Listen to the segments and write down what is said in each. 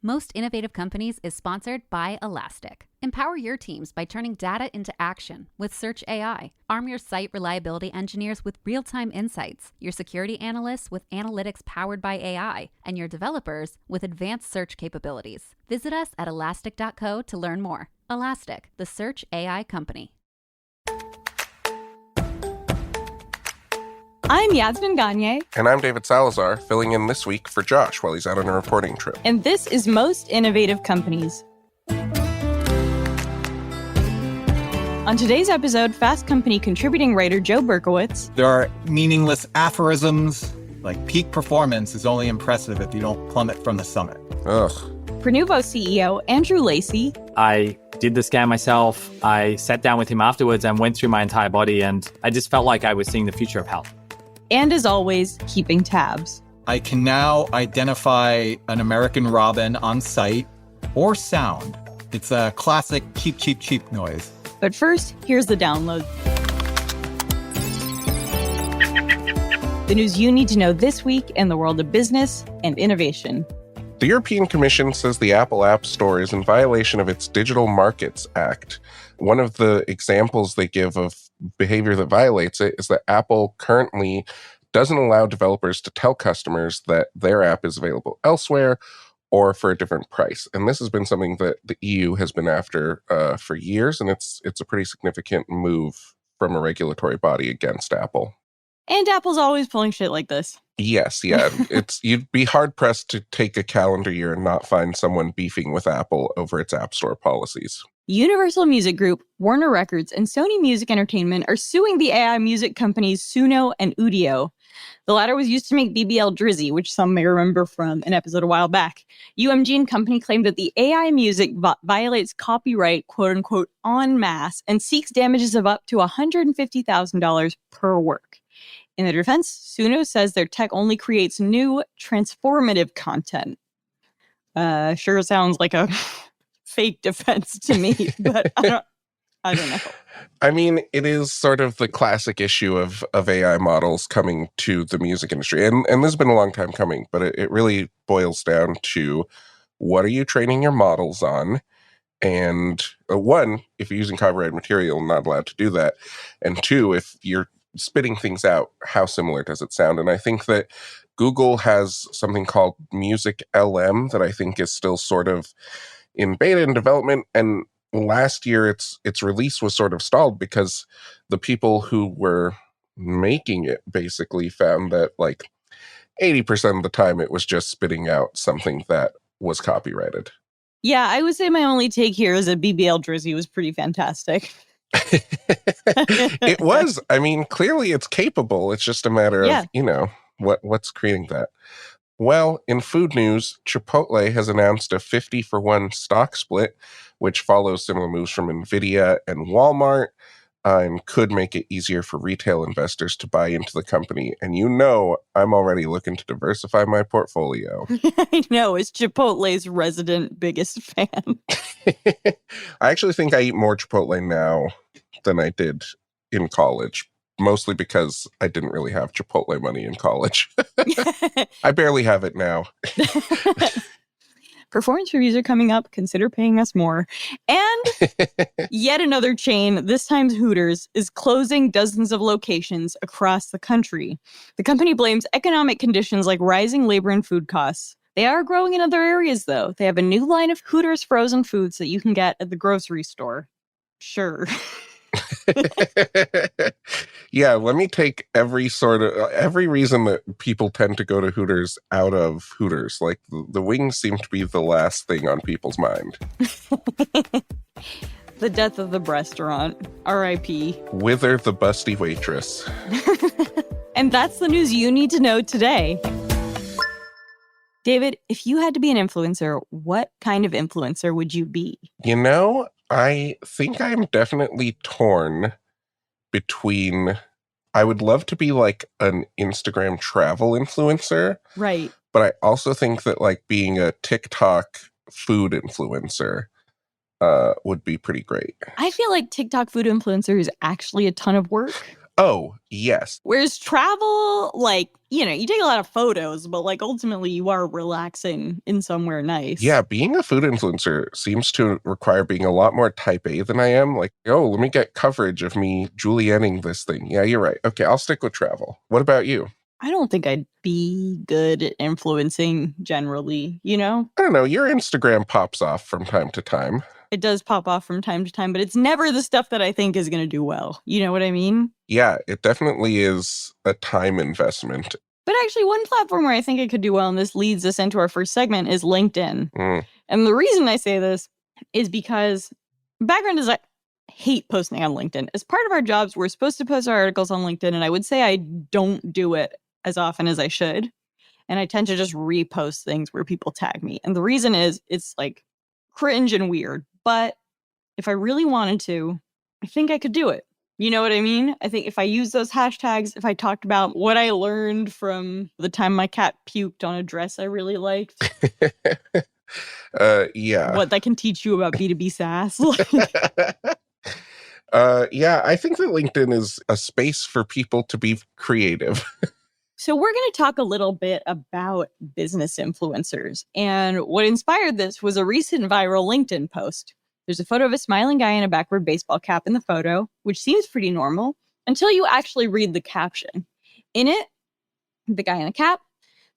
Most Innovative Companies is sponsored by Elastic. Empower your teams by turning data into action with Search AI. Arm your site reliability engineers with real-time insights, your security analysts with analytics powered by AI, and your developers with advanced search capabilities. Visit us at elastic.co to learn more. Elastic, the search AI company. I'm Yasmin Gagne. And I'm David Salazar, filling in this week for Josh while he's out on a reporting trip. And this is Most Innovative Companies. On today's episode, Fast Company contributing writer Joe Berkowitz. There are meaningless aphorisms, like peak performance is only impressive if you don't plummet from the summit. Ugh. Prenuvo CEO Andrew Lacey. I did the scan myself. I sat down with him afterwards and went through my entire body, and I just felt like I was seeing the future of health. And as always, keeping tabs. I can now identify an American robin on sight or sound. It's a classic cheep, cheep, cheep noise. But first, here's the download. The news you need to know this week in the world of business and innovation. The European Commission says the Apple App Store is in violation of its Digital Markets Act. One of the examples they give of behavior that violates it is that Apple currently doesn't allow developers to tell customers that their app is available elsewhere or for a different price. And this has been something that the EU has been after for years, and it's a pretty significant move from a regulatory body against Apple. And Apple's always pulling shit like this. Yes, yeah. You'd be hard-pressed to take a calendar year and not find someone beefing with Apple over its App Store policies. Universal Music Group, Warner Records, and Sony Music Entertainment are suing the AI music companies Suno and Udio. The latter was used to make BBL Drizzy, which some may remember from an episode a while back. UMG and company claimed that the AI music violates copyright, quote-unquote, en masse, and seeks damages of up to $150,000 per work. In their defense, Suno says their tech only creates new, transformative content. Sure sounds like a fake defense to me, but I don't know. I mean, it is sort of the classic issue of AI models coming to the music industry. And this has been a long time coming, but it really boils down to what are you training your models on? And one, if you're using copyrighted material, not allowed to do that. And two, if you're spitting things out, how similar does it sound? And I think that Google has something called Music LM that I think is still sort of in beta and development. And last year, its release was sort of stalled because the people who were making it basically found that like 80% of the time it was just spitting out something that was copyrighted. Yeah, I would say my only take here is that BBL Drizzy was pretty fantastic. It was. I mean, clearly it's capable. It's just a matter of, what's creating that. Well, in food news, Chipotle has announced a 50-for-1 stock split, which follows similar moves from Nvidia and Walmart, and could make it easier for retail investors to buy into the company. And I'm already looking to diversify my portfolio. I know, it's Chipotle's resident biggest fan. I actually think I eat more Chipotle now than I did in college, mostly because I didn't really have Chipotle money in college. I barely have it now. Performance reviews are coming up. Consider paying us more. And yet another chain, this time Hooters, is closing dozens of locations across the country. The company blames economic conditions like rising labor and food costs. They are growing in other areas, though. They have a new line of Hooters frozen foods that you can get at the grocery store. Sure. Yeah, let me take every reason that people tend to go to Hooters out of Hooters. Like the wings seem to be the last thing on people's mind. The death of the restaurant. R.I.P. Wither the busty waitress. And that's the news you need to know today. David, if you had to be an influencer, what kind of influencer would you be? I think I'm definitely torn between, I would love to be like an Instagram travel influencer. Right. But I also think that like being a TikTok food influencer would be pretty great. I feel like TikTok food influencer is actually a ton of work. Oh, yes. Whereas travel, like, you take a lot of photos, but like ultimately you are relaxing in somewhere nice. Yeah, being a food influencer seems to require being a lot more type A than I am. Like, oh, let me get coverage of me julienning this thing. Yeah, you're right. Okay, I'll stick with travel. What about you? I don't think I'd be good at influencing generally, I don't know. Your Instagram pops off from time to time. It does pop off from time to time, but it's never the stuff that I think is going to do well. You know what I mean? Yeah, it definitely is a time investment. But actually, one platform where I think it could do well, and this leads us into our first segment, is LinkedIn. And the reason I say this is because background is I hate posting on LinkedIn. As part of our jobs, we're supposed to post our articles on LinkedIn, and I would say I don't do it as often as I should. And I tend to just repost things where people tag me. And the reason is it's like cringe and weird. But if I really wanted to, I think I could do it. You know what I mean? I think if I use those hashtags, if I talked about what I learned from the time my cat puked on a dress I really liked. Yeah. What that can teach you about B2B SaaS. Yeah, I think that LinkedIn is a space for people to be creative. So we're going to talk a little bit about business influencers. And what inspired this was a recent viral LinkedIn post. There's a photo of a smiling guy in a backward baseball cap in the photo, which seems pretty normal until you actually read the caption. In it, the guy in the cap,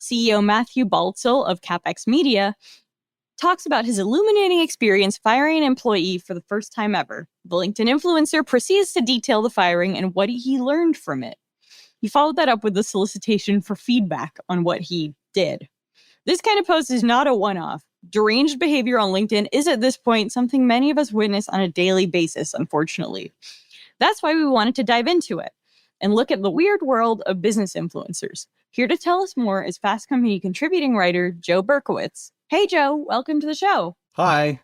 CEO Matthew Baltzel of CapEx Media, talks about his illuminating experience firing an employee for the first time ever. The LinkedIn influencer proceeds to detail the firing and what he learned from it. He followed that up with a solicitation for feedback on what he did. This kind of post is not a one-off. Deranged behavior on LinkedIn is at this point something many of us witness on a daily basis, unfortunately. That's why we wanted to dive into it and look at the weird world of business influencers. Here to tell us more is Fast Company contributing writer Joe Berkowitz. Hey, Joe, welcome to the show. Hi.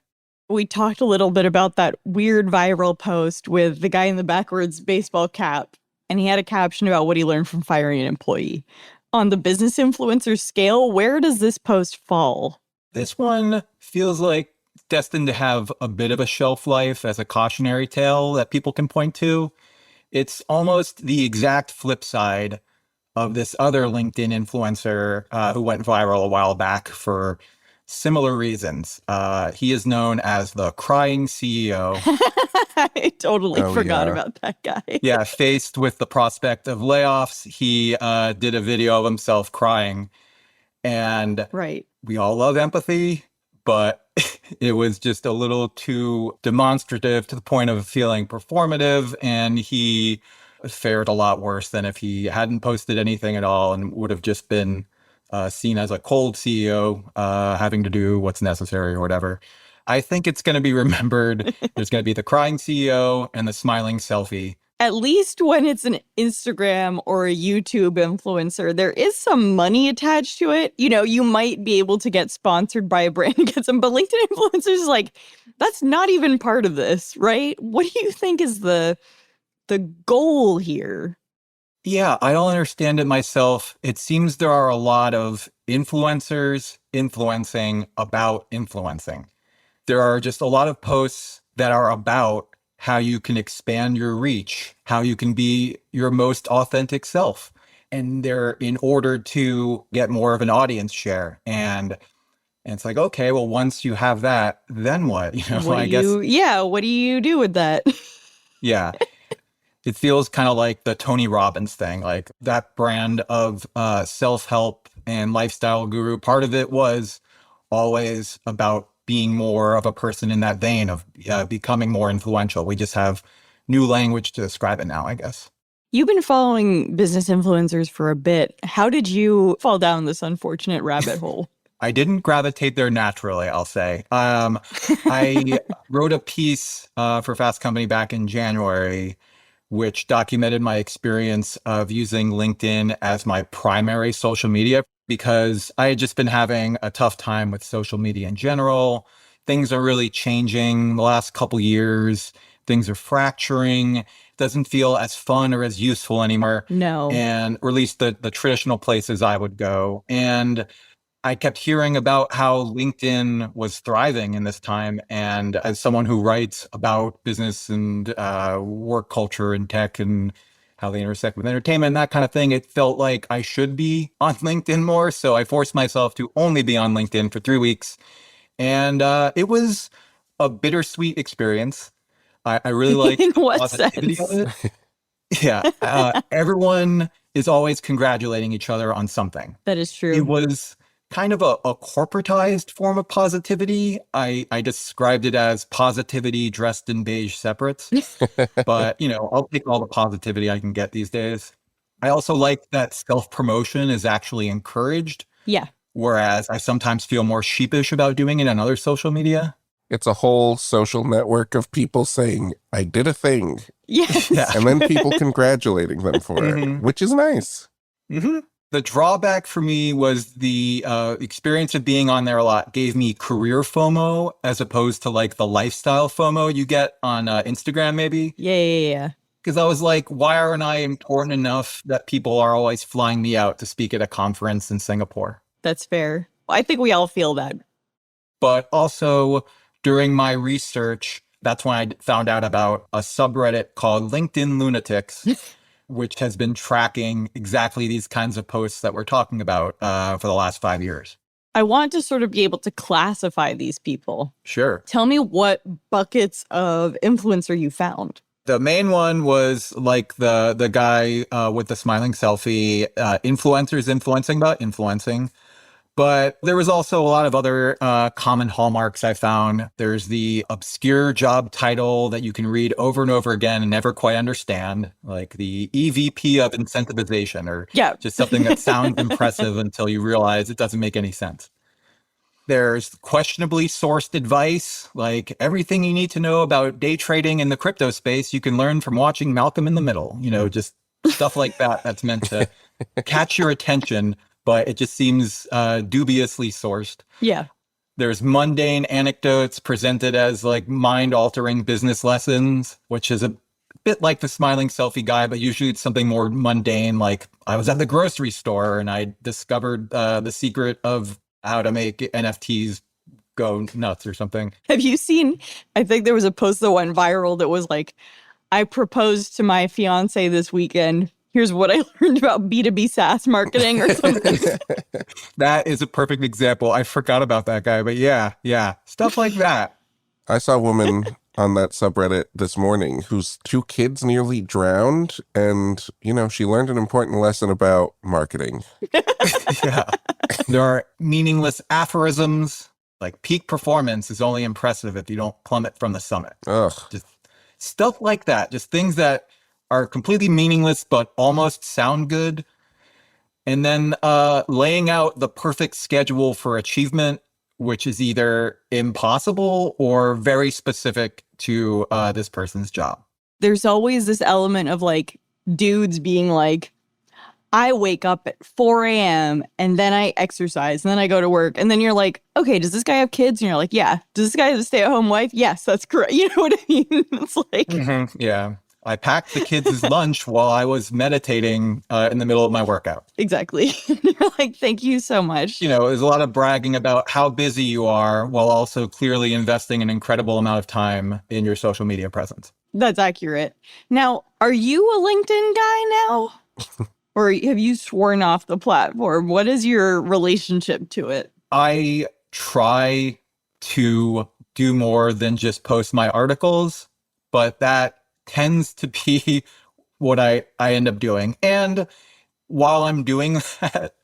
We talked a little bit about that weird viral post with the guy in the backwards baseball cap, and he had a caption about what he learned from firing an employee. On the business influencer scale, where does this post fall? This one feels like it's destined to have a bit of a shelf life as a cautionary tale that people can point to. It's almost the exact flip side of this other LinkedIn influencer who went viral a while back for similar reasons. He is known as the crying CEO. I totally forgot about that guy. Yeah, faced with the prospect of layoffs, he did a video of himself crying. And we all love empathy, but it was just a little too demonstrative to the point of feeling performative. And he fared a lot worse than if he hadn't posted anything at all and would have just been seen as a cold CEO having to do what's necessary or whatever. I think it's going to be remembered. There's going to be the crying CEO and the smiling selfie. At least when it's an Instagram or a YouTube influencer, there is some money attached to it. You might be able to get sponsored by a brand and get some, but LinkedIn influencers is like, that's not even part of this, right? What do you think is the goal here? Yeah, I don't understand it myself. It seems there are a lot of influencers influencing about influencing. There are just a lot of posts that are about how you can expand your reach, how you can be your most authentic self. And they're in order to get more of an audience share. And it's like, okay, well, once you have that, then what? What do you do with that? Yeah. It feels kind of like the Tony Robbins thing, like that brand of self-help and lifestyle guru. Part of it was always about being more of a person in that vein of becoming more influential. We just have new language to describe it now, I guess. You've been following business influencers for a bit. How did you fall down this unfortunate rabbit hole? I didn't gravitate there naturally, I'll say. I wrote a piece for Fast Company back in January, which documented my experience of using LinkedIn as my primary social media because I had just been having a tough time with social media in general. Things are really changing the last couple years. Things are fracturing. It doesn't feel as fun or as useful anymore. No. And or at least the traditional places I would go. And I kept hearing about how LinkedIn was thriving in this time. And as someone who writes about business and work culture and tech and how they intersect with entertainment and that kind of thing. It felt like I should be on LinkedIn more. So I forced myself to only be on LinkedIn for 3 weeks. And it was a bittersweet experience. I really like In the what positivity sense? of it. Yeah. Everyone is always congratulating each other on something. That is true. It was kind of a corporatized form of positivity. I described it as positivity dressed in beige separates. But, I'll take all the positivity I can get these days. I also like that self-promotion is actually encouraged. Yeah. Whereas I sometimes feel more sheepish about doing it on other social media. It's a whole social network of people saying, I did a thing. Yes. Yeah. And then people congratulating them for it, which is nice. Mm-hmm. The drawback for me was the experience of being on there a lot gave me career FOMO as opposed to like the lifestyle FOMO you get on Instagram, maybe. Yeah. Because I was like, why aren't I important enough that people are always flying me out to speak at a conference in Singapore? That's fair. I think we all feel that. But also during my research, that's when I found out about a subreddit called LinkedIn Lunatics, which has been tracking exactly these kinds of posts that we're talking about for the last 5 years. I want to sort of be able to classify these people. Sure. Tell me what buckets of influencer you found. The main one was like the guy with the smiling selfie, influencers influencing about influencing. But there was also a lot of other common hallmarks I found. There's the obscure job title that you can read over and over again and never quite understand, like the EVP of incentivization, or just something that sounds impressive until you realize it doesn't make any sense. There's questionably sourced advice, like everything you need to know about day trading in the crypto space, you can learn from watching Malcolm in the Middle, just stuff like that that's meant to catch your attention, but it just seems dubiously sourced. Yeah. There's mundane anecdotes presented as like mind-altering business lessons, which is a bit like the smiling selfie guy, but usually it's something more mundane, like I was at the grocery store and I discovered the secret of how to make NFTs go nuts or something. Have you seen, I think there was a post that went viral that was like, I proposed to my fiance this weekend. Here's what I learned about B2B SaaS marketing or something. That is a perfect example. I forgot about that guy, but yeah. Stuff like that. I saw a woman on that subreddit this morning whose 2 kids nearly drowned. And, she learned an important lesson about marketing. Yeah. There are meaningless aphorisms, like peak performance is only impressive if you don't plummet from the summit. Ugh. Just stuff like that. Just things that are completely meaningless, but almost sound good. And then laying out the perfect schedule for achievement, which is either impossible or very specific to this person's job. There's always this element of like dudes being like, I wake up at 4 a.m. and then I exercise and then I go to work. And then you're like, okay, does this guy have kids? And you're like, yeah. Does this guy have a stay-at-home wife? Yes, that's correct. You know what I mean? It's like, yeah. I packed the kids' lunch while I was meditating in the middle of my workout. Exactly. You're like, thank you so much. There's a lot of bragging about how busy you are while also clearly investing an incredible amount of time in your social media presence. That's accurate. Now, are you a LinkedIn guy now? Or have you sworn off the platform? What is your relationship to it? I try to do more than just post my articles, but that tends to be what I end up doing. And while I'm doing that,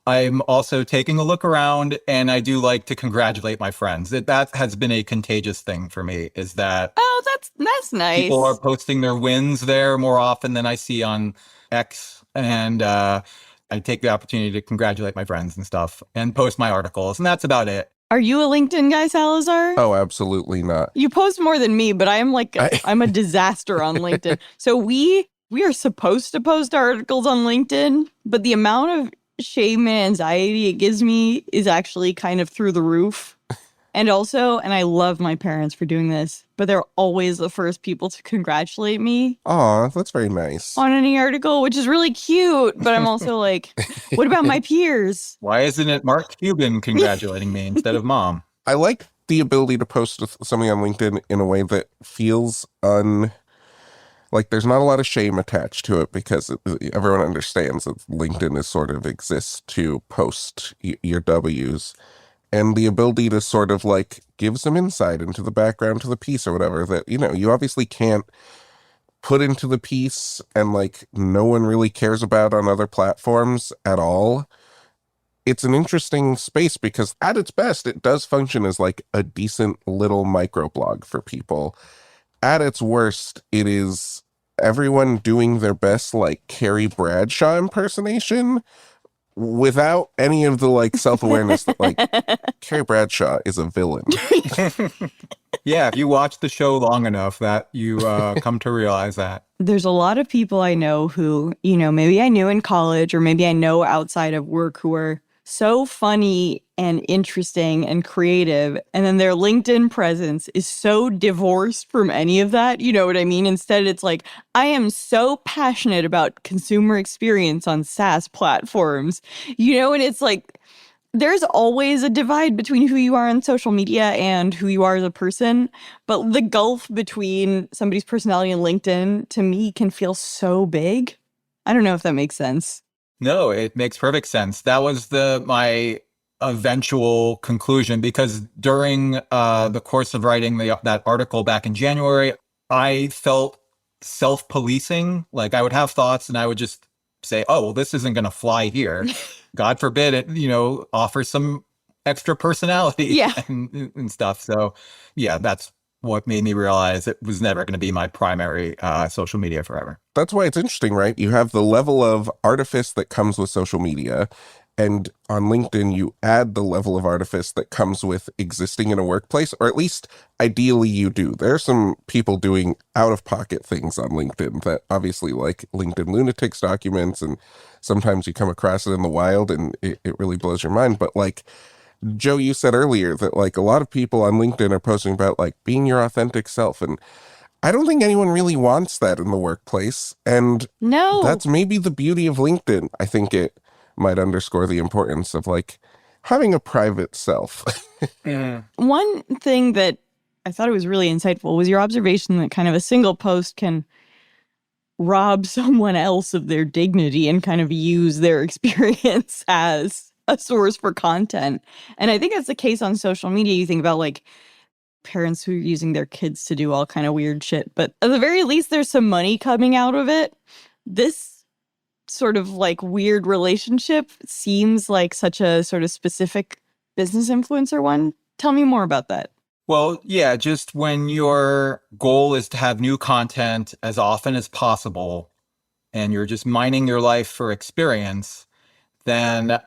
I'm also taking a look around, and I do like to congratulate my friends. That has been a contagious thing for me, is that that's nice. People are posting their wins there more often than I see on X, and I take the opportunity to congratulate my friends and stuff and post my articles, and that's about it. Are you a LinkedIn guy, Salazar? Oh, absolutely not. You post more than me, but I'm like, I'm a disaster on LinkedIn. So we are supposed to post articles on LinkedIn, but the amount of shame and anxiety it gives me is actually kind of through the roof. And also, and I love my parents for doing this, but they're always the first people to congratulate me. Aw, that's very nice. On any article, which is really cute. But I'm also like, what about my peers? Why isn't it Mark Cuban congratulating me instead of mom? I like the ability to post something on LinkedIn in a way that feels Like, there's not a lot of shame attached to it because everyone understands that LinkedIn is sort of exists to post your W's. And the ability to sort of like give some insight into the background to the piece or whatever that, you obviously can't put into the piece and like no one really cares about on other platforms at all. It's an interesting space because at its best, it does function as like a decent little microblog for people. At its worst, it is everyone doing their best like Carrie Bradshaw impersonation without any of the like self-awareness that like Carrie Bradshaw is a villain. Yeah, if you watch the show long enough that you come to realize that. There's a lot of people I know who, maybe I knew in college or maybe I know outside of work who are so funny and interesting and creative. And then their LinkedIn presence is so divorced from any of that. You know what I mean? Instead, it's like, I am so passionate about consumer experience on SaaS platforms, and it's like, there's always a divide between who you are on social media and who you are as a person. But the gulf between somebody's personality and LinkedIn, to me, can feel so big. I don't know if that makes sense. No, it makes perfect sense. That was my eventual conclusion, because during the course of writing that article back in January, I felt self-policing. Like, I would have thoughts and I would just say, oh, well, this isn't going to fly here. God forbid it, offers some extra personality and stuff. So yeah, that's what made me realize it was never going to be my primary social media forever. That's why it's interesting, right? You have the level of artifice that comes with social media, and on LinkedIn, you add the level of artifice that comes with existing in a workplace, or at least ideally you do. There are some people doing out-of-pocket things on LinkedIn that obviously like LinkedIn lunatics documents, and sometimes you come across it in the wild and it really blows your mind. But like, Joe, you said earlier that like a lot of people on LinkedIn are posting about like being your authentic self, and I don't think anyone really wants that in the workplace. And no, that's maybe the beauty of LinkedIn. I think it might underscore the importance of like having a private self. One thing that I thought it was really insightful was your observation that kind of a single post can rob someone else of their dignity and kind of use their experience as a source for content. And I think that's the case on social media. You think about like parents who are using their kids to do all kind of weird shit, but at the very least, there's some money coming out of it. This sort of like weird relationship seems like such a sort of specific business influencer one. Tell me more about that. Well, yeah, just when your goal is to have new content as often as possible and you're just mining your life for experience, then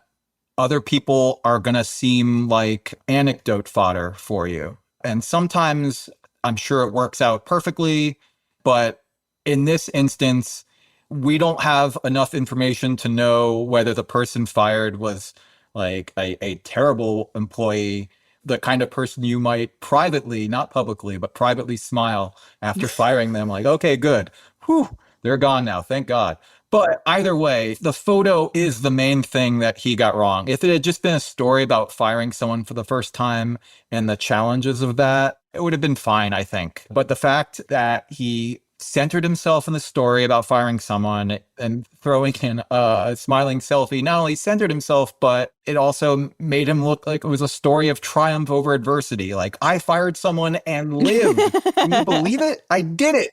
other people are going to seem like anecdote fodder for you. And sometimes I'm sure it works out perfectly, but in this instance, we don't have enough information to know whether the person fired was like a terrible employee, the kind of person you might privately, not publicly, but privately smile after firing them, like, okay, good. Whew, they're gone now. Thank God. But either way, the photo is the main thing that he got wrong. If it had just been a story about firing someone for the first time and the challenges of that, it would have been fine, I think. But the fact that he centered himself in the story about firing someone and throwing in a smiling selfie, not only centered himself, but it also made him look like it was a story of triumph over adversity. Like, I fired someone and lived. Can you believe it? I did it,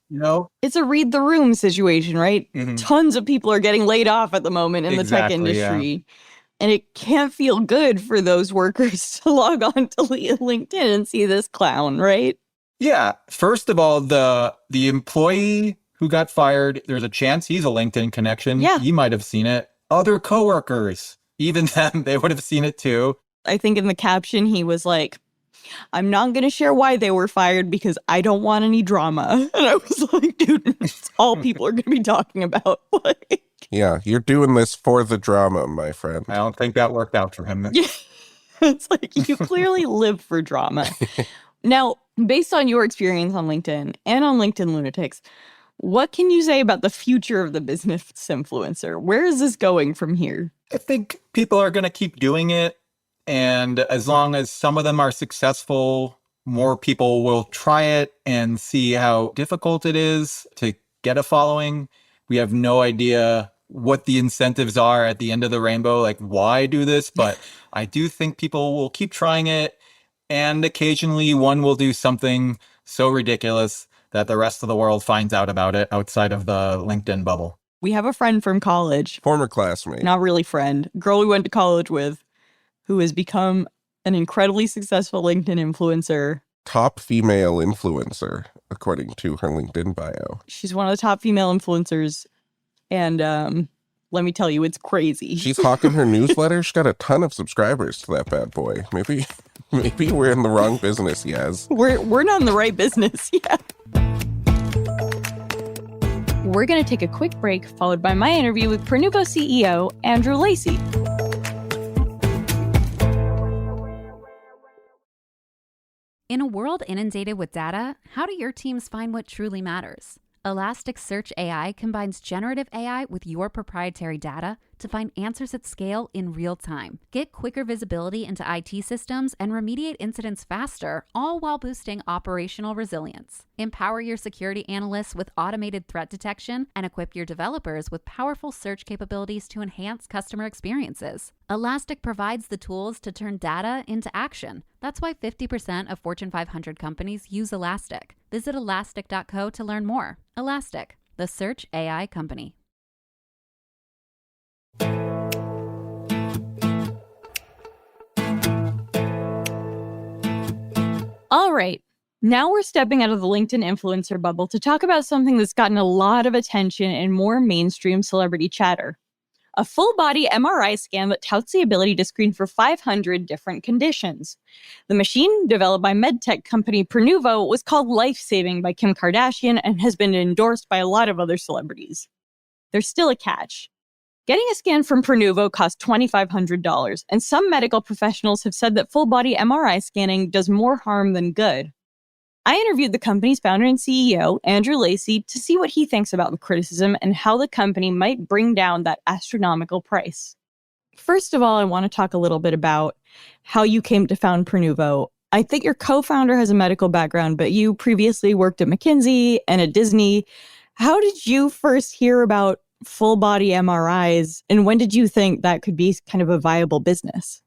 It's a read the room situation, right? Mm-hmm. Tons of people are getting laid off at the moment in the tech industry. Yeah. And it can't feel good for those workers to log on to LinkedIn and see this clown, right? Yeah. First of all, the employee who got fired, there's a chance he's a LinkedIn connection. Yeah. You might have seen it. Other coworkers, even them, they would have seen it too. I think in the caption, he was like, I'm not going to share why they were fired because I don't want any drama. And I was like, dude, it's all people are going to be talking about. Yeah, you're doing this for the drama, my friend. I don't think that worked out for him. Yeah. It's like, you clearly live for drama. Now, based on your experience on LinkedIn and on LinkedIn Lunatics, what can you say about the future of the business influencer? Where is this going from here? I think people are going to keep doing it. And as long as some of them are successful, more people will try it and see how difficult it is to get a following. We have no idea what the incentives are at the end of the rainbow, like why do this? But I do think people will keep trying it. And occasionally one will do something so ridiculous that the rest of the world finds out about it outside of the LinkedIn bubble. We have a friend from college. Former classmate. Not really friend. Girl we went to college with who has become an incredibly successful LinkedIn influencer. Top female influencer, according to her LinkedIn bio. She's one of the top female influencers. And let me tell you, it's crazy. She's hawking her newsletter. She's got a ton of subscribers to that bad boy. Maybe we're in the wrong business, Yaz. We're not in the right business, yeah. We're going to take a quick break, followed by my interview with Prenuvo CEO, Andrew Lacey. In a world inundated with data, how do your teams find what truly matters? Elastic Search AI combines generative AI with your proprietary data to find answers at scale in real time. Get quicker visibility into IT systems and remediate incidents faster, all while boosting operational resilience. Empower your security analysts with automated threat detection and equip your developers with powerful search capabilities to enhance customer experiences. Elastic provides the tools to turn data into action. That's why 50% of Fortune 500 companies use Elastic. Visit elastic.co to learn more. Elastic, the search AI company. All right. Now we're stepping out of the LinkedIn influencer bubble to talk about something that's gotten a lot of attention and more mainstream celebrity chatter. A full-body MRI scan that touts the ability to screen for 500 different conditions. The machine, developed by medtech company Prenuvo, was called life-saving by Kim Kardashian and has been endorsed by a lot of other celebrities. There's still a catch. Getting a scan from Prenuvo costs $2,500, and some medical professionals have said that full-body MRI scanning does more harm than good. I interviewed the company's founder and CEO, Andrew Lacey, to see what he thinks about the criticism and how the company might bring down that astronomical price. First of all, I want to talk a little bit about how you came to found Prenuvo. I think your co-founder has a medical background, but you previously worked at McKinsey and at Disney. How did you first hear about full-body MRIs, and when did you think that could be kind of a viable business?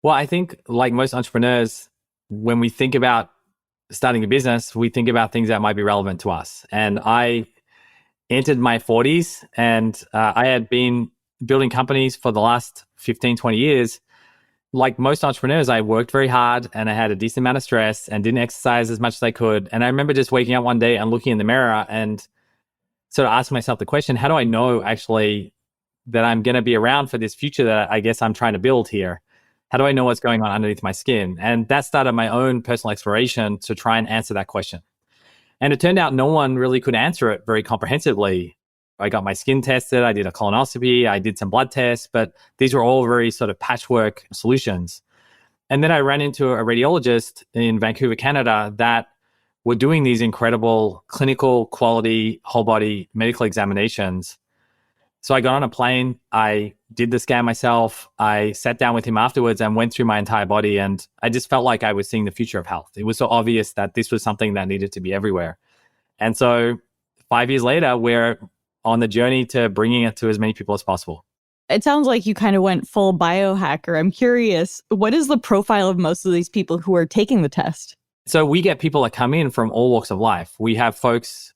Well, I think like most entrepreneurs, when we think about starting a business, we think about things that might be relevant to us. And I entered my 40s and I had been building companies for the last 15, 20 years. Like most entrepreneurs, I worked very hard and I had a decent amount of stress and didn't exercise as much as I could. And I remember just waking up one day and looking in the mirror and sort of asking myself the question, how do I know actually that I'm going to be around for this future that I guess I'm trying to build here? How do I know what's going on underneath my skin? And that started my own personal exploration to try and answer that question. And it turned out no one really could answer it very comprehensively. I got my skin tested, I did a colonoscopy, I did some blood tests, but these were all very sort of patchwork solutions. And then I ran into a radiologist in Vancouver, Canada, that were doing these incredible clinical quality whole body medical examinations. So I got on a plane, I did the scan myself, I sat down with him afterwards and went through my entire body, and I just felt like I was seeing the future of health. It was so obvious that this was something that needed to be everywhere. And so 5 years later, we're on the journey to bringing it to as many people as possible. It sounds like you kind of went full biohacker. I'm curious, what is the profile of most of these people who are taking the test? So we get people that come in from all walks of life. We have folks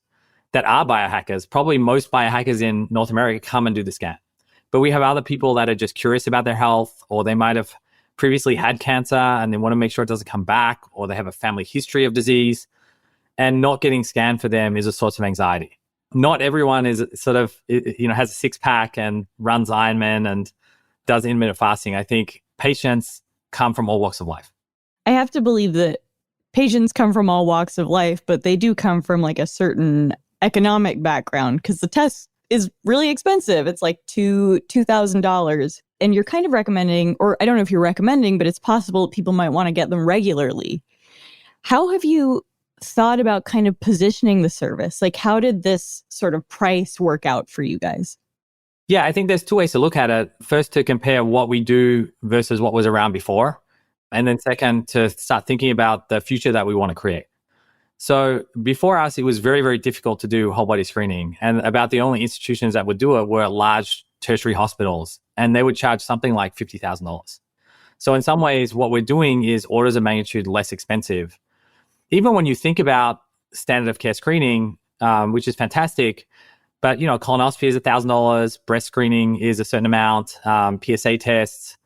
that are biohackers. Probably most biohackers in North America come and do the scan. But we have other people that are just curious about their health, or they might have previously had cancer and they want to make sure it doesn't come back, or they have a family history of disease, and not getting scanned for them is a source of anxiety. Not everyone is sort of, has a six pack and runs Ironman and does intermittent fasting. I think patients come from all walks of life. I have to believe that patients come from all walks of life, but they do come from like a certain economic background, because the test is really expensive. It's like $2,000. And you're kind of recommending, or I don't know if you're recommending, but it's possible people might want to get them regularly. How have you thought about kind of positioning the service? Like, how did this sort of price work out for you guys? Yeah, I think there's two ways to look at it. First, to compare what we do versus what was around before. And then second, to start thinking about the future that we want to create. So before us, it was very, very difficult to do whole body screening. And about the only institutions that would do it were large tertiary hospitals, and they would charge something like $50,000. So in some ways, what we're doing is orders of magnitude less expensive. Even when you think about standard of care screening, which is fantastic, but colonoscopy is $1,000, breast screening is a certain amount, PSA tests,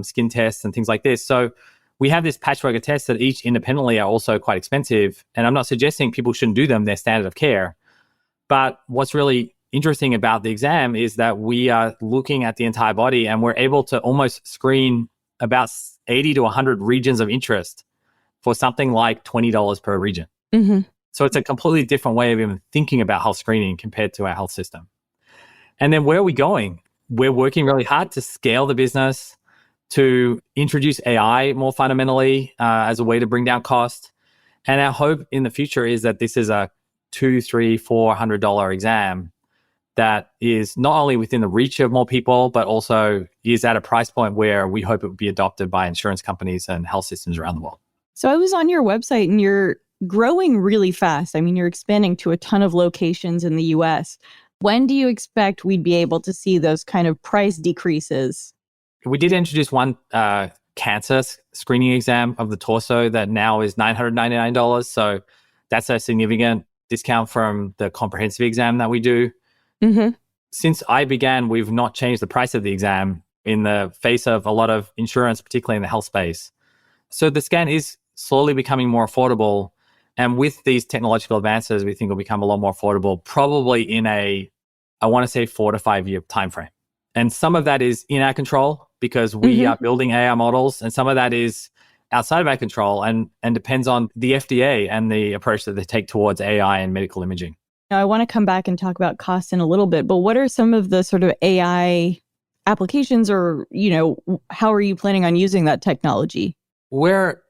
skin tests, and things like this. So we have this patchwork of tests that each independently are also quite expensive. And I'm not suggesting people shouldn't do them; they're standard of care. But what's really interesting about the exam is that we are looking at the entire body, and we're able to almost screen about 80 to 100 regions of interest for something like $20 per region. Mm-hmm. So it's a completely different way of even thinking about health screening compared to our health system. And then where are we going? We're working really hard to scale the business, to introduce AI more fundamentally as a way to bring down cost. And our hope in the future is that this is a $200, $300, $400 exam that is not only within the reach of more people, but also is at a price point where we hope it would be adopted by insurance companies and health systems around the world. So I was on your website and you're growing really fast. I mean, you're expanding to a ton of locations in the US. When do you expect we'd be able to see those kind of price decreases? We did introduce one cancer screening exam of the torso that now is $999. So that's a significant discount from the comprehensive exam that we do. Mm-hmm. Since I began, we've not changed the price of the exam in the face of a lot of insurance, particularly in the health space. So the scan is slowly becoming more affordable. And with these technological advances, we think it'll become a lot more affordable, probably in I want to say 4 to 5 year timeframe. And some of that is in our control because we are building AI models, and some of that is outside of our control and depends on the FDA and the approach that they take towards AI and medical imaging. Now, I want to come back and talk about cost in a little bit, but what are some of the sort of AI applications or, how are you planning on using that technology? We're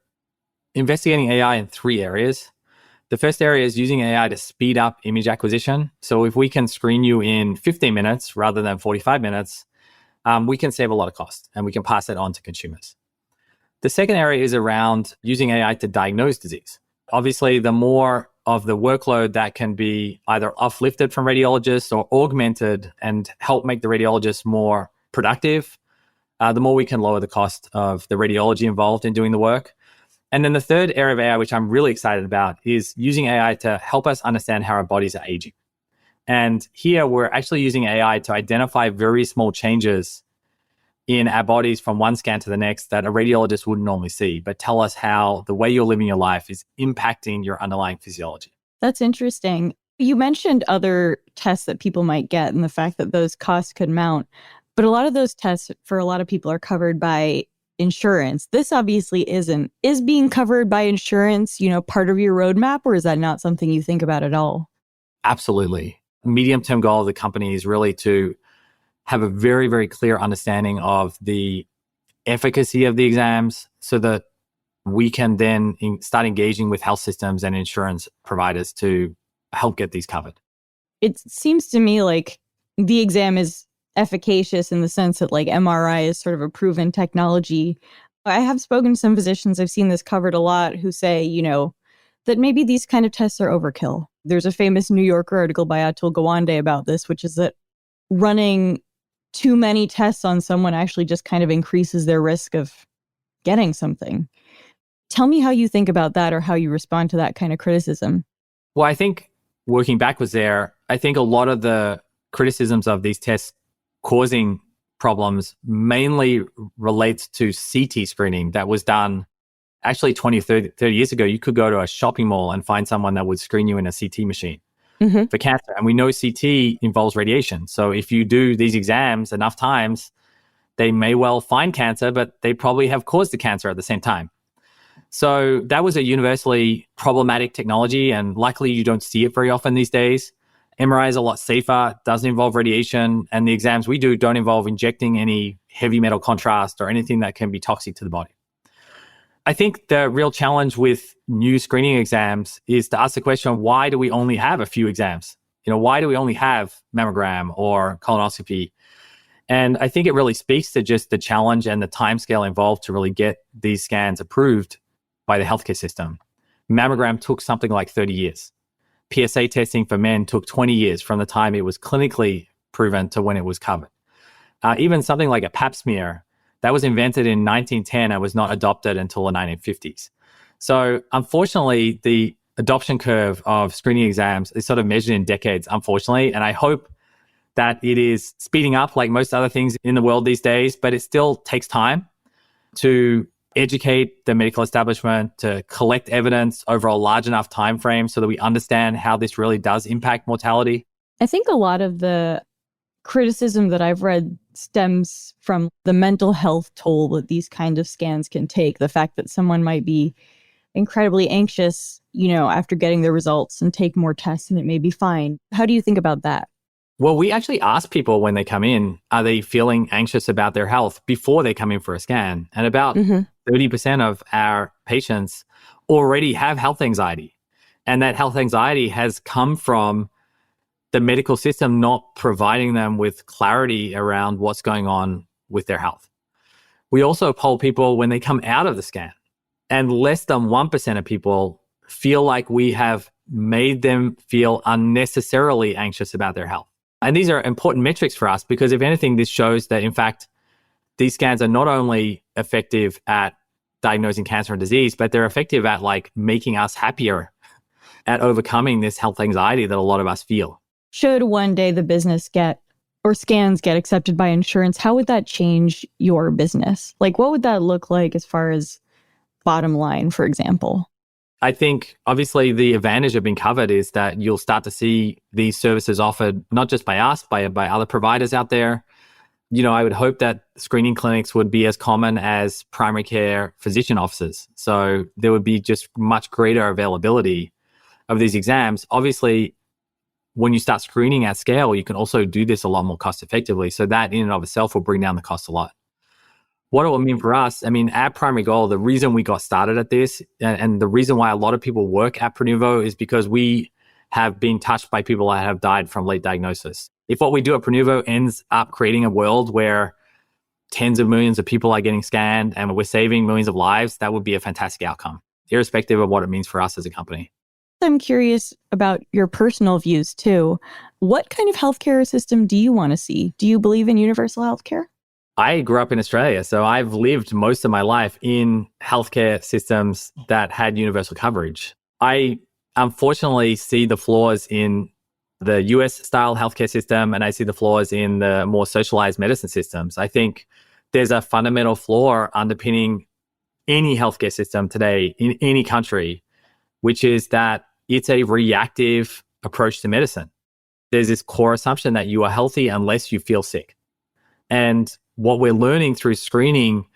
investigating AI in 3 areas. The first area is using AI to speed up image acquisition. So if we can screen you in 15 minutes rather than 45 minutes, we can save a lot of cost and we can pass it on to consumers. The second area is around using AI to diagnose disease. Obviously, the more of the workload that can be either uplifted from radiologists or augmented and help make the radiologists more productive, the more we can lower the cost of the radiology involved in doing the work. And then the third area of AI, which I'm really excited about, is using AI to help us understand how our bodies are aging. And here we're actually using AI to identify very small changes in our bodies from one scan to the next that a radiologist wouldn't normally see, but tell us how the way you're living your life is impacting your underlying physiology. That's interesting. You mentioned other tests that people might get and the fact that those costs could mount, but a lot of those tests for a lot of people are covered by insurance. This obviously isn't. Is being covered by insurance, part of your roadmap, or is that not something you think about at all? Absolutely. Medium-term goal of the company is really to have a very, very clear understanding of the efficacy of the exams so that we can then start engaging with health systems and insurance providers to help get these covered. It seems to me like the exam is efficacious in the sense that like MRI is sort of a proven technology. I have spoken to some physicians, I've seen this covered a lot, who say, that maybe these kind of tests are overkill. There's a famous New Yorker article by Atul Gawande about this, which is that running too many tests on someone actually just kind of increases their risk of getting something. Tell me how you think about that or how you respond to that kind of criticism. Well, I think working backwards there, I think a lot of the criticisms of these tests causing problems mainly relates to CT screening that was done actually 20, 30 years ago. You could go to a shopping mall and find someone that would screen you in a CT machine for cancer. And we know CT involves radiation. So if you do these exams enough times, they may well find cancer, but they probably have caused the cancer at the same time. So that was a universally problematic technology, and luckily you don't see it very often these days. MRI is a lot safer, doesn't involve radiation, and the exams we do don't involve injecting any heavy metal contrast or anything that can be toxic to the body. I think the real challenge with new screening exams is to ask the question, why do we only have a few exams? Why do we only have mammogram or colonoscopy? And I think it really speaks to just the challenge and the timescale involved to really get these scans approved by the healthcare system. Mammogram took something like 30 years. PSA testing for men took 20 years from the time it was clinically proven to when it was covered. Even something like a pap smear, that was invented in 1910 and was not adopted until the 1950s. So unfortunately, the adoption curve of screening exams is sort of measured in decades, unfortunately. And I hope that it is speeding up like most other things in the world these days, but it still takes time to educate the medical establishment, to collect evidence over a large enough time frame so that we understand how this really does impact mortality. I think a lot of the criticism that I've read stems from the mental health toll that these kinds of scans can take. The fact that someone might be incredibly anxious, after getting the results and take more tests and it may be fine. How do you think about that? Well, we actually ask people when they come in, are they feeling anxious about their health before they come in for a scan? And about 30% of our patients already have health anxiety. And that health anxiety has come from the medical system not providing them with clarity around what's going on with their health. We also poll people when they come out of the scan, and less than 1% of people feel like we have made them feel unnecessarily anxious about their health. And these are important metrics for us because if anything, this shows that in fact, these scans are not only effective at diagnosing cancer and disease, but they're effective at making us happier at overcoming this health anxiety that a lot of us feel. Should one day the business scans get accepted by insurance, how would that change your business? What would that look like as far as bottom line, for example? I think obviously the advantage of being covered is that you'll start to see these services offered not just by us, by other providers out there. I would hope that screening clinics would be as common as primary care physician offices. So there would be just much greater availability of these exams. Obviously, when you start screening at scale, you can also do this a lot more cost effectively. So that in and of itself will bring down the cost a lot. What it will mean for us, our primary goal, the reason we got started at this and the reason why a lot of people work at Prenuvo is because we have been touched by people that have died from late diagnosis. If what we do at Prenuvo ends up creating a world where tens of millions of people are getting scanned and we're saving millions of lives, that would be a fantastic outcome, irrespective of what it means for us as a company. I'm curious about your personal views too. What kind of healthcare system do you want to see? Do you believe in universal healthcare? I grew up in Australia, so I've lived most of my life in healthcare systems that had universal coverage. I unfortunately see the flaws in the US-style healthcare system, and I see the flaws in the more socialized medicine systems. I think there's a fundamental flaw underpinning any healthcare system today in any country, which is that it's a reactive approach to medicine. There's this core assumption that you are healthy unless you feel sick. And what we're learning through screening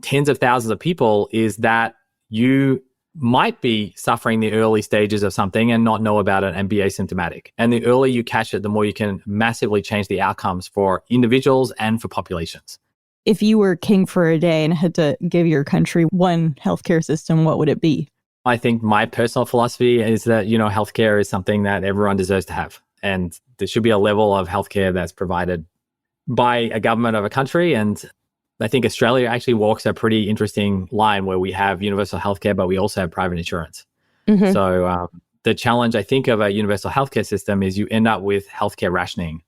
tens of thousands of people is that you might be suffering the early stages of something and not know about it and be asymptomatic. And the earlier you catch it, the more you can massively change the outcomes for individuals and for populations. If you were king for a day and had to give your country one healthcare system, what would it be? I think my personal philosophy is that, healthcare is something that everyone deserves to have. And there should be a level of healthcare that's provided by a government of a country. And I think Australia actually walks a pretty interesting line where we have universal healthcare, but we also have private insurance. So the challenge, I think, of a universal healthcare system is you end up with healthcare rationing.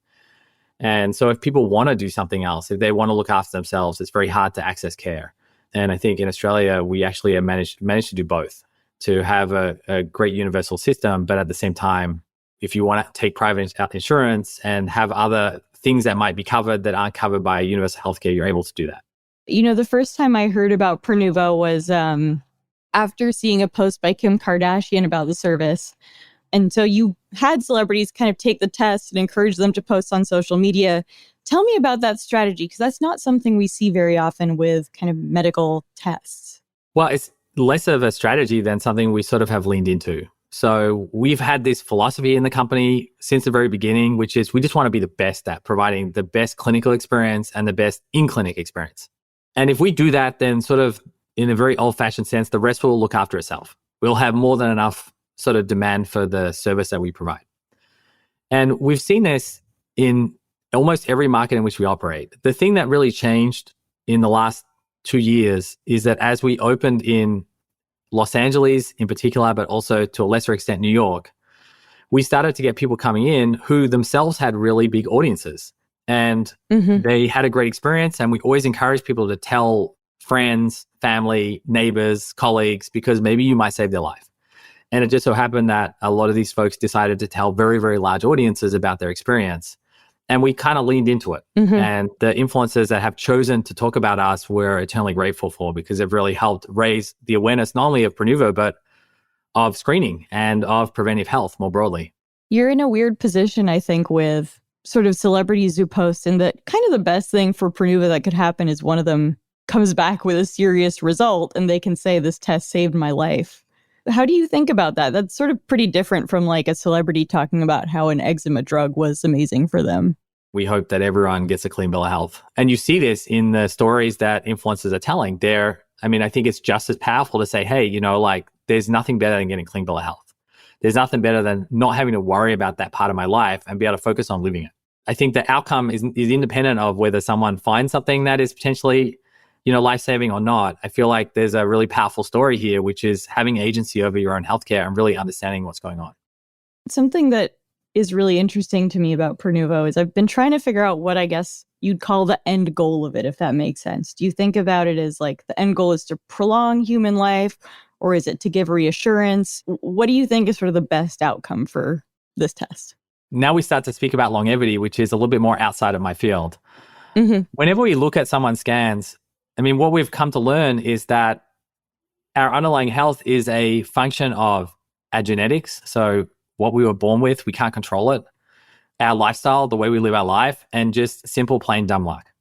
And so if people want to do something else, if they want to look after themselves, it's very hard to access care. And I think in Australia, we actually have managed to do both, to have a great universal system, but at the same time, if you want to take private insurance and have other things that might be covered that aren't covered by universal healthcare, you're able to do that. The first time I heard about Prenuvo was after seeing a post by Kim Kardashian about the service. And so you had celebrities kind of take the test and encourage them to post on social media. Tell me about that strategy, because that's not something we see very often with kind of medical tests. Well, it's less of a strategy than something we sort of have leaned into. So we've had this philosophy in the company since the very beginning, which is we just want to be the best at providing the best clinical experience and the best in-clinic experience. And if we do that, then sort of in a very old-fashioned sense, the rest will look after itself. We'll have more than enough sort of demand for the service that we provide. And we've seen this in almost every market in which we operate. The thing that really changed in the last 2 years is that as we opened in Los Angeles in particular, but also to a lesser extent, New York, we started to get people coming in who themselves had really big audiences and they had a great experience. And we always encourage people to tell friends, family, neighbors, colleagues, because maybe you might save their life. And it just so happened that a lot of these folks decided to tell very, very large audiences about their experience. And we kind of leaned into it. And the influencers that have chosen to talk about us, we're eternally grateful for, because they've really helped raise the awareness not only of Prenuvo, but of screening and of preventive health more broadly. You're in a weird position, I think, with sort of celebrities who post, and that kind of the best thing for Prenuvo that could happen is one of them comes back with a serious result and they can say, this test saved my life. How do you think about that? That's sort of pretty different from like a celebrity talking about how an eczema drug was amazing for them. We hope that everyone gets a clean bill of health. And you see this in the stories that influencers are telling. I think it's just as powerful to say, hey, there's nothing better than getting a clean bill of health. There's nothing better than not having to worry about that part of my life and be able to focus on living it. I think the outcome is independent of whether someone finds something that is potentially life-saving or not. I feel like there's a really powerful story here, which is having agency over your own healthcare and really understanding what's going on. Something that is really interesting to me about Prenuvo is I've been trying to figure out what I guess you'd call the end goal of it, if that makes sense. Do you think about it as like the end goal is to prolong human life, or is it to give reassurance? What do you think is sort of the best outcome for this test? Now we start to speak about longevity, which is a little bit more outside of my field. Whenever we look at someone's scans, what we've come to learn is that our underlying health is a function of our genetics. So what we were born with, we can't control it. Our lifestyle, the way we live our life, and just simple, plain dumb luck.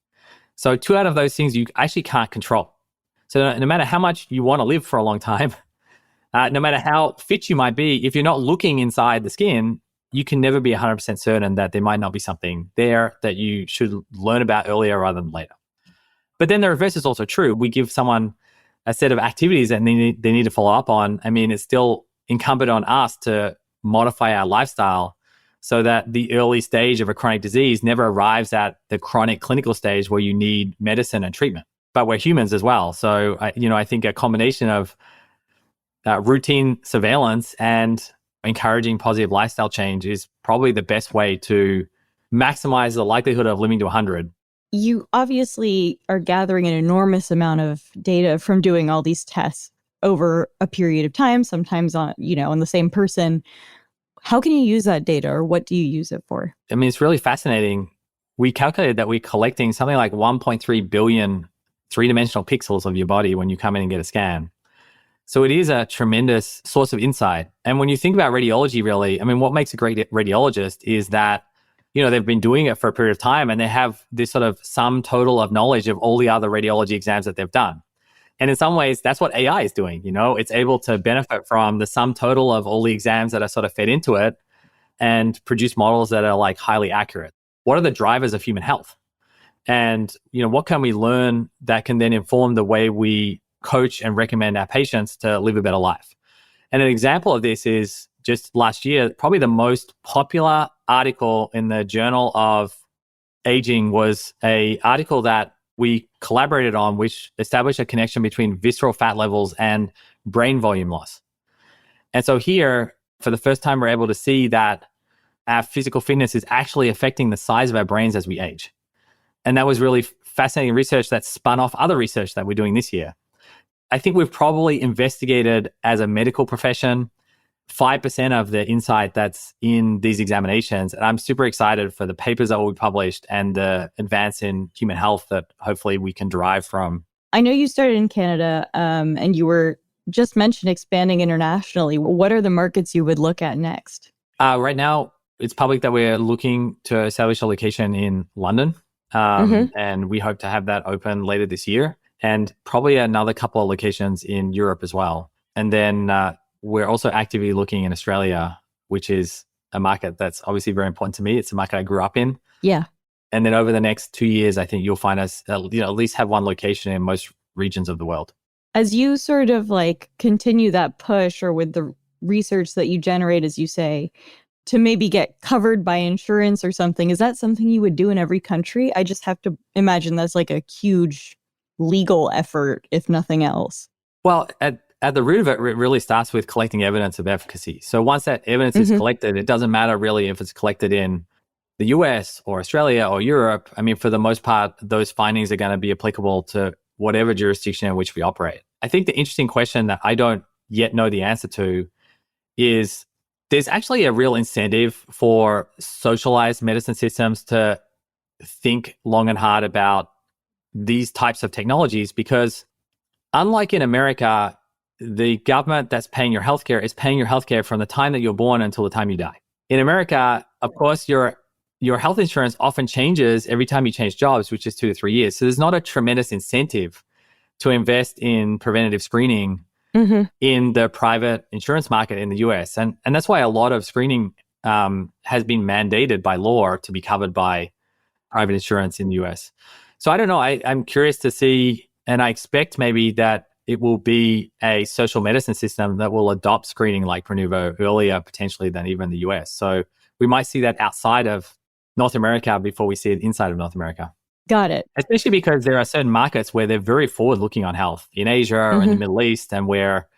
So 2 out of those things you actually can't control. So no matter how much you want to live for a long time, no matter how fit you might be, if you're not looking inside the skin, you can never be 100% certain that there might not be something there that you should learn about earlier rather than later. But then the reverse is also true. We give someone a set of activities that they need to follow up on. It's still incumbent on us to modify our lifestyle so that the early stage of a chronic disease never arrives at the chronic clinical stage where you need medicine and treatment. But we're humans as well. So, I think a combination of routine surveillance and encouraging positive lifestyle change is probably the best way to maximize the likelihood of living to 100. You obviously are gathering an enormous amount of data from doing all these tests over a period of time, sometimes on the same person. How can you use that data, or what do you use it for? It's really fascinating. We calculated that we're collecting something like 1.3 billion three-dimensional pixels of your body when you come in and get a scan. So it is a tremendous source of insight. And when you think about radiology, really, what makes a great radiologist is that they've been doing it for a period of time and they have this sort of sum total of knowledge of all the other radiology exams that they've done. And in some ways, that's what AI is doing. It's able to benefit from the sum total of all the exams that are sort of fed into it and produce models that are like highly accurate. What are the drivers of human health? And, what can we learn that can then inform the way we coach and recommend our patients to live a better life? And an example of this is just last year, probably the most popular article in the Journal of Aging was an article that we collaborated on, which established a connection between visceral fat levels and brain volume loss. And so here, for the first time, we're able to see that our physical fitness is actually affecting the size of our brains as we age. And that was really fascinating research that spun off other research that we're doing this year. I think we've probably investigated as a medical profession 5% of the insight that's in these examinations. And I'm super excited for the papers that will be published and the advance in human health that hopefully we can derive from. I know you started in Canada and you were just mentioned expanding internationally. What are the markets you would look at next? Right now, it's public that we're looking to establish a location in London. And we hope to have that open later this year, and probably another couple of locations in Europe as well. And then we're also actively looking in Australia, which is a market that's obviously very important to me. It's a market I grew up in. Yeah. And then over the next 2 years, I think you'll find us at least have one location in most regions of the world. As you sort of like continue that push, or with the research that you generate, as you say, to maybe get covered by insurance or something, is that something you would do in every country? I just have to imagine that's like a huge legal effort, if nothing else. Well, at at the root of it, it really starts with collecting evidence of efficacy. So once that evidence is collected, it doesn't matter really if it's collected in the US or Australia or Europe. I mean, for the most part, those findings are going to be applicable to whatever jurisdiction in which we operate. I think the interesting question that I don't yet know the answer to is there's actually a real incentive for socialized medicine systems to think long and hard about these types of technologies, because unlike in America, the government that's paying your healthcare is paying your healthcare from the time that you're born until the time you die. In America, of course, your health insurance often changes every time you change jobs, which is 2 to 3 years. So there's not a tremendous incentive to invest in preventative screening in the private insurance market in the US. And that's why a lot of screening has been mandated by law to be covered by private insurance in the US. So I don't know. I'm curious to see, and I expect maybe that it will be a social medicine system that will adopt screening like Prenuvo earlier, potentially, than even the US. So we might see that outside of North America before we see it inside of North America. Got it. Especially because there are certain markets where they're very forward-looking on health, in Asia or in the Middle East, and where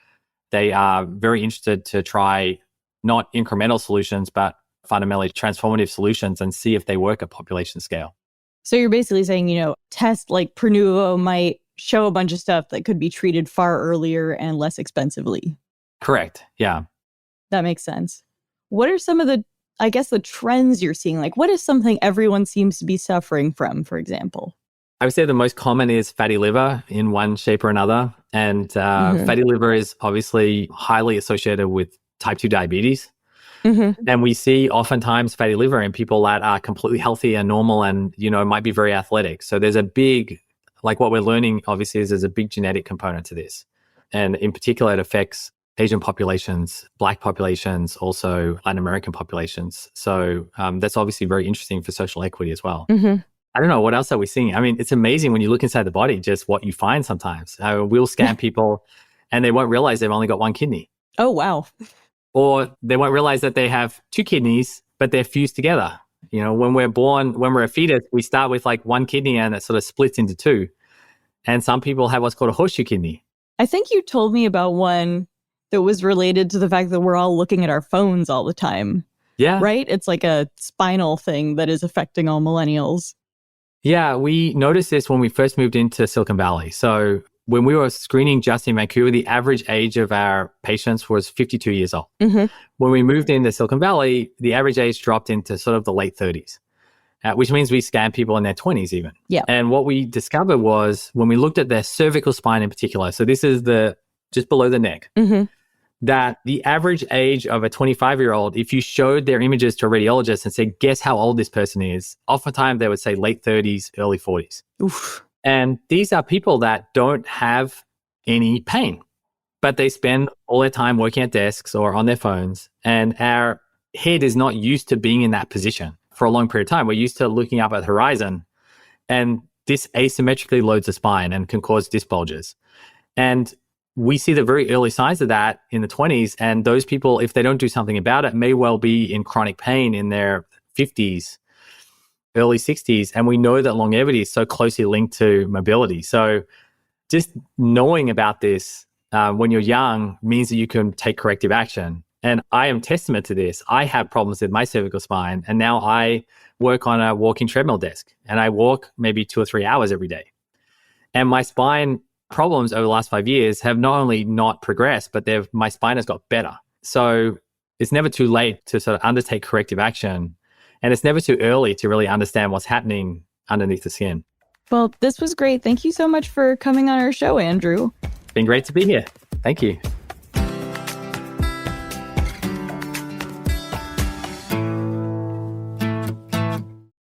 they are very interested to try not incremental solutions, but fundamentally transformative solutions and see if they work at population scale. So you're basically saying, tests like Prenuvo might show a bunch of stuff that could be treated far earlier and less expensively. Correct. Yeah. That makes sense. What are some of the trends you're seeing? Like, what is something everyone seems to be suffering from, for example? I would say the most common is fatty liver in one shape or another. And fatty liver is obviously highly associated with type 2 diabetes. And we see oftentimes fatty liver in people that are completely healthy and normal and, might be very athletic. So there's a big, like what we're learning, obviously, is there's a big genetic component to this. And in particular, it affects Asian populations, Black populations, also Latin American populations. So that's obviously very interesting for social equity as well. I don't know, what else are we seeing? I mean, it's amazing when you look inside the body, just what you find sometimes. We'll scan people and they won't realize they've only got one kidney. Oh, wow. Or they won't realize that they have two kidneys, but they're fused together. When we're born, when we're a fetus, we start with like one kidney and it sort of splits into two. And some people have what's called a horseshoe kidney. I think you told me about one that was related to the fact that we're all looking at our phones all the time. Yeah. Right? It's like a spinal thing that is affecting all millennials. Yeah, we noticed this when we first moved into Silicon Valley. So when we were screening just in Vancouver, the average age of our patients was 52 years old. When we moved into Silicon Valley, the average age dropped into sort of the late 30s, which means we scan people in their 20s even. Yeah. And what we discovered was when we looked at their cervical spine in particular, so this is just below the neck, that the average age of a 25-year-old, if you showed their images to a radiologist and said, guess how old this person is, oftentimes they would say late 30s, early 40s. Oof. And these are people that don't have any pain, but they spend all their time working at desks or on their phones. And our head is not used to being in that position for a long period of time. We're used to looking up at the horizon, and this asymmetrically loads the spine and can cause disc bulges. And we see the very early signs of that in the 20s. And those people, if they don't do something about it, may well be in chronic pain in their 50s, early 60s. And we know that longevity is so closely linked to mobility. So just knowing about this when you're young means that you can take corrective action. And I am testament to this. I have problems with my cervical spine, and now I work on a walking treadmill desk, and I walk maybe 2 or 3 hours every day. And my spine problems over the last 5 years have not only not progressed, but my spine has got better. So it's never too late to sort of undertake corrective action. And it's never too early to really understand what's happening underneath the skin. Well, this was great. Thank you so much for coming on our show, Andrew. It's been great to be here. Thank you.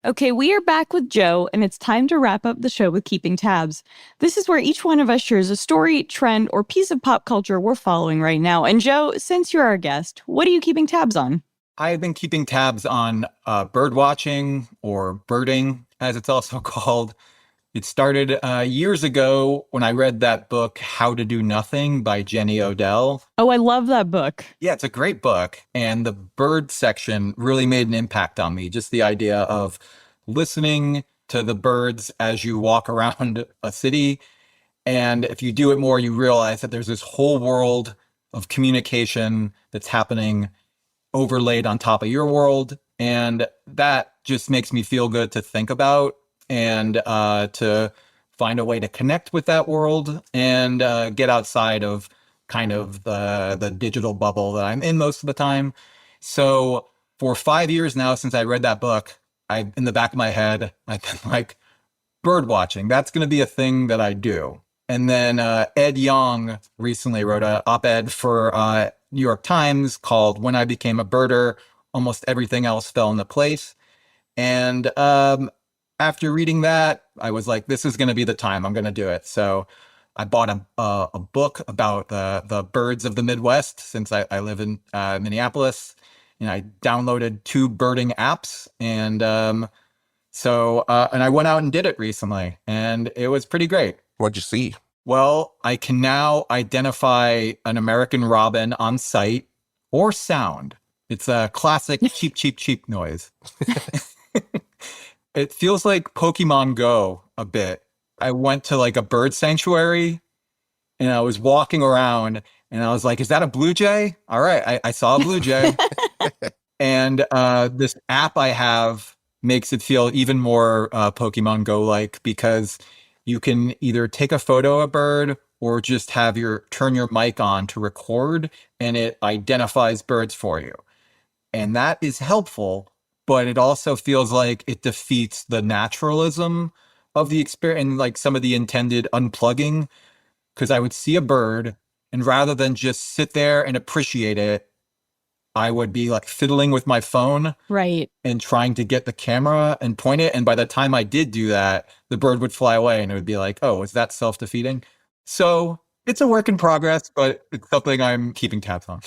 Okay, we are back with Joe, and it's time to wrap up the show with Keeping Tabs. This is where each one of us shares a story, trend, or piece of pop culture we're following right now. And Joe, since you're our guest, what are you keeping tabs on? I've been keeping tabs on bird watching, or birding, as it's also called. It started years ago when I read that book, How to Do Nothing by Jenny Odell. Oh, I love that book. Yeah, it's a great book. And the bird section really made an impact on me. Just the idea of listening to the birds as you walk around a city And if you do it more, you realize that there's this whole world of communication that's happening overlaid on top of your world. And that just makes me feel good to think about and to find a way to connect with that world and get outside of kind of the digital bubble that I'm in most of the time. So for 5 years now, since I read that book, in the back of my head, I've been like, bird watching, that's going to be a thing that I do. And then Ed Yong recently wrote an op-ed for New York Times called When I Became a Birder, Almost Everything Else Fell into Place. And after reading that, I was like, this is going to be the time I'm going to do it. So I bought a book about the birds of the Midwest, since I live in Minneapolis. And I downloaded 2 birding apps. And and I went out and did it recently. And it was pretty great. What'd you see? Well, I can now identify an American robin on sight or sound. It's a classic cheep, cheep, cheep noise. It feels like Pokemon Go a bit. I went to like a bird sanctuary and I was walking around and I was like, is that a blue jay? All right, I saw a blue jay. And this app I have makes it feel even more Pokemon Go-like, because you can either take a photo of a bird or just turn your mic on to record, and it identifies birds for you. And that is helpful, but it also feels like it defeats the naturalism of the experience and like some of the intended unplugging, because I would see a bird and rather than just sit there and appreciate it, I would be like fiddling with my phone, right, and trying to get the camera and point it. And by the time I did do that, the bird would fly away and it would be like, oh, is that self-defeating? So it's a work in progress, but it's something I'm keeping tabs on.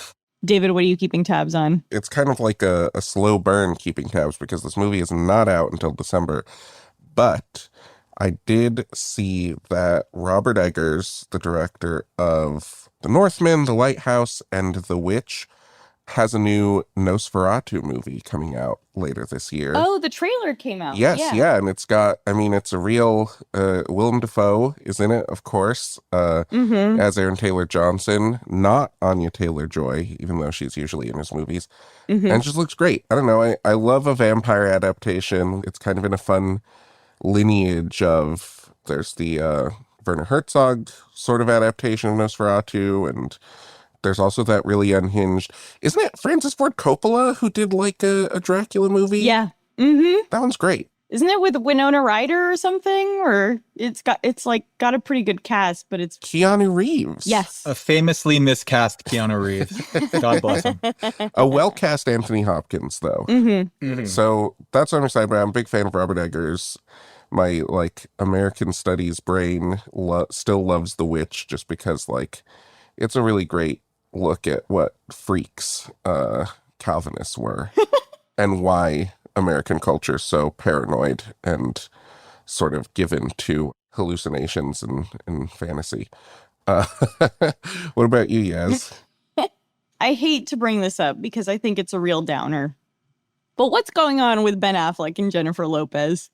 David, what are you keeping tabs on? It's kind of like a slow burn keeping tabs, because this movie is not out until December. But I did see that Robert Eggers, the director of The Northman, The Lighthouse, and The Witch, has a new Nosferatu movie coming out later this year. Oh, the trailer came out. Yes, yeah. And it's got, it's a real, Willem Dafoe is in it, of course, as Aaron Taylor-Johnson, not Anya Taylor-Joy, even though she's usually in his movies. And it just looks great. I don't know, I love a vampire adaptation. It's kind of in a fun lineage of, there's the Werner Herzog sort of adaptation of Nosferatu, and there's also that really unhinged, isn't it Francis Ford Coppola who did like a Dracula movie? Yeah. That one's great. Isn't it with Winona Ryder or something? Or it's got a pretty good cast, but it's Keanu Reeves. Yes. A famously miscast Keanu Reeves. God bless him. A well-cast Anthony Hopkins, though. So that's what I'm excited about. I'm a big fan of Robert Eggers. My American studies brain still loves The Witch, just because it's a really great look at what freaks Calvinists were and why American culture is so paranoid and sort of given to hallucinations and fantasy. What about you, Yaz? I hate to bring this up because I think it's a real downer. But what's going on with Ben Affleck and Jennifer Lopez?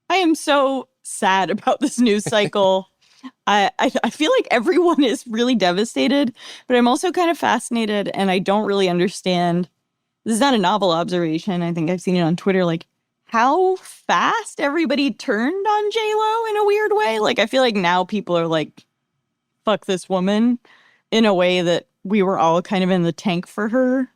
I am so sad about this news cycle. I feel like everyone is really devastated, but I'm also kind of fascinated, and I don't really understand. This is not a novel observation. I think I've seen it on Twitter, how fast everybody turned on J-Lo in a weird way. I feel like now people are like, fuck this woman, in a way that we were all kind of in the tank for her.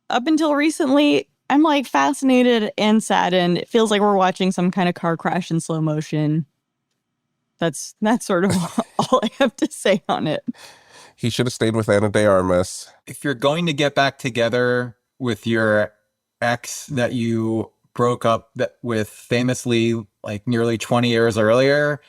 Up until recently, I'm fascinated and saddened. It feels like we're watching some kind of car crash in slow motion. That's sort of all I have to say on it. He should have stayed with Ana de Armas. If you're going to get back together with your ex that you broke up with famously nearly 20 years earlier,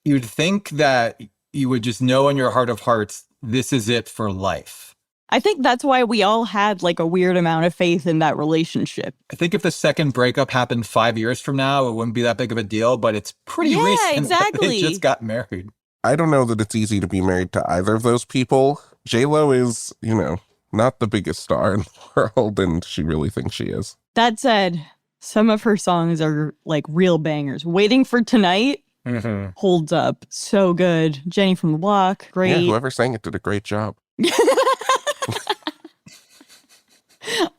you'd think that you would just know in your heart of hearts, this is it for life. I think that's why we all had a weird amount of faith in that relationship. I think if the second breakup happened 5 years from now, it wouldn't be that big of a deal, but it's pretty recent. Exactly. They just got married. I don't know that it's easy to be married to either of those people. J-Lo is, not the biggest star in the world, and she really thinks she is. That said, some of her songs are real bangers. Waiting for Tonight, holds up so good. Jenny from the Block, great. Yeah, whoever sang it did a great job.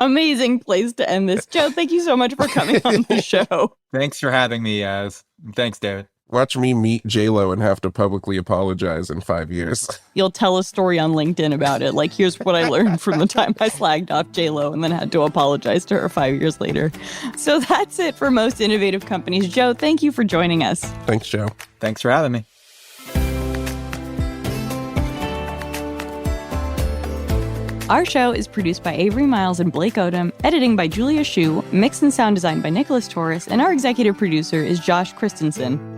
Amazing place to end this. Joe, thank you so much for coming on the show. Thanks for having me, Yaz. Thanks, David. Watch me meet J-Lo and have to publicly apologize in 5 years. You'll tell a story on LinkedIn about it. Like, here's what I learned from the time I slagged off J-Lo and then had to apologize to her 5 years later. So that's it for Most Innovative Companies. Joe, thank you for joining us. Thanks, Joe. Thanks for having me. Our show is produced by Avery Miles and Blake Odom, editing by Julia Shu, mix and sound design by Nicholas Torres, and our executive producer is Josh Christensen.